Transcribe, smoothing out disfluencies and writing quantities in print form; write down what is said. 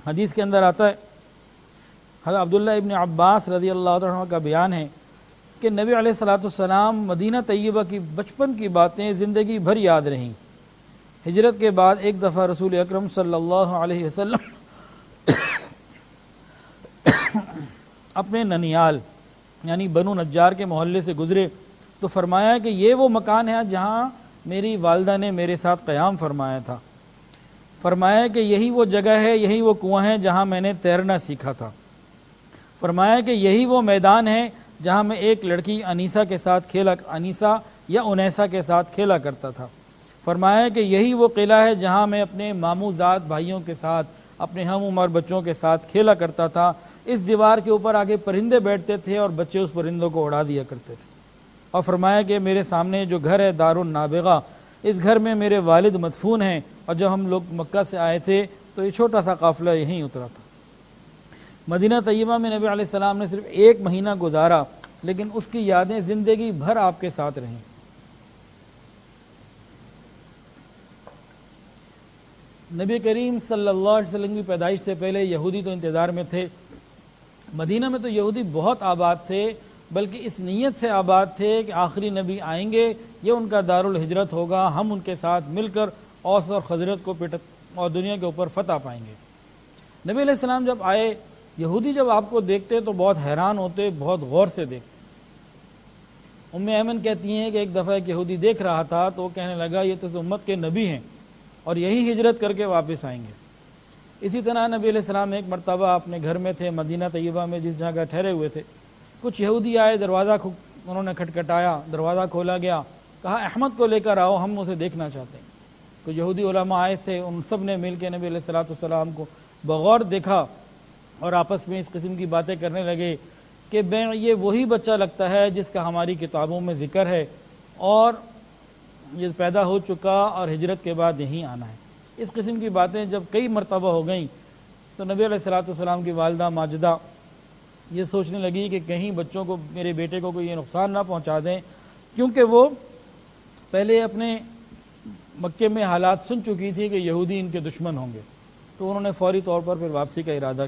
حدیث کے اندر آتا ہے، حضرت عبداللہ ابن عباس رضی اللہ عنہ کا بیان ہے کہ نبی علیہ الصلوۃ والسلام مدینہ طیبہ کی بچپن کی باتیں زندگی بھر یاد رہیں۔ ہجرت کے بعد ایک دفعہ رسول اکرم صلی اللہ علیہ وسلم اپنے ننیال یعنی بنو نجار کے محلے سے گزرے تو فرمایا کہ یہ وہ مکان ہے جہاں میری والدہ نے میرے ساتھ قیام فرمایا تھا۔ فرمایا کہ یہی وہ جگہ ہے، یہی وہ کنواں ہے جہاں میں نے تیرنا سیکھا تھا۔ فرمایا کہ یہی وہ میدان ہے جہاں میں ایک لڑکی انیسا کے ساتھ انیسا یا انیسا کے ساتھ کھیلا کرتا تھا۔ فرمایا کہ یہی وہ قلعہ ہے جہاں میں اپنے ماموں زاد بھائیوں کے ساتھ، اپنے ہم عمر بچوں کے ساتھ کھیلا کرتا تھا۔ اس دیوار کے اوپر آگے پرندے بیٹھتے تھے اور بچے اس پرندوں کو اڑا دیا کرتے تھے۔ اور فرمایا کہ میرے سامنے جو گھر ہے دار النابغہ، اس گھر میں میرے والد مدفون ہیں، اور جب ہم لوگ مکہ سے آئے تھے تو یہ چھوٹا سا قافلہ یہیں اترا تھا۔ مدینہ طیبہ میں نبی علیہ السلام نے صرف 1 مہینہ گزارا، لیکن اس کی یادیں زندگی بھر آپ کے ساتھ رہیں۔ نبی کریم صلی اللہ علیہ وسلم کی پیدائش سے پہلے یہودی تو انتظار میں تھے۔ مدینہ میں تو یہودی بہت آباد تھے، بلکہ اس نیت سے آباد تھے کہ آخری نبی آئیں گے، یہ ان کا دارالہجرت ہوگا، ہم ان کے ساتھ مل کر اوس اور خزرج کو اور دنیا کے اوپر فتح پائیں گے۔ نبی علیہ السلام جب آئے، یہودی جب آپ کو دیکھتے تو بہت حیران ہوتے، بہت غور سے دیکھتے۔ ام ایمن کہتی ہیں کہ ایک دفعہ ایک یہودی دیکھ رہا تھا تو وہ کہنے لگا یہ تو امت کے نبی ہیں اور یہی ہجرت کر کے واپس آئیں گے۔ اسی طرح نبی علیہ السلام ایک مرتبہ اپنے گھر میں تھے، مدینہ طیبہ میں جس جگہ ٹھہرے ہوئے تھے، کچھ یہودی آئے، انہوں نے کھٹکھٹایا، دروازہ کھولا گیا، کہا احمد کو لے کر آؤ، ہم اسے دیکھنا چاہتے ہیں۔ کچھ یہودی علماء آئے تھے، ان سب نے مل کے نبی علیہ السلام کو بغور دیکھا اور آپس میں اس قسم کی باتیں کرنے لگے کہ یہ وہی بچہ لگتا ہے جس کا ہماری کتابوں میں ذکر ہے، اور یہ پیدا ہو چکا اور ہجرت کے بعد یہیں آنا ہے۔ اس قسم کی باتیں جب کئی مرتبہ ہو گئیں تو نبی علیہ السلام کی والدہ ماجدہ یہ سوچنے لگی کہ کہیں بچوں کو، میرے بیٹے کو کوئی یہ نقصان نہ پہنچا دیں، کیونکہ وہ پہلے اپنے مکے میں حالات سن چکی تھی کہ یہودی ان کے دشمن ہوں گے، تو انہوں نے فوری طور پر پھر واپسی کا ارادہ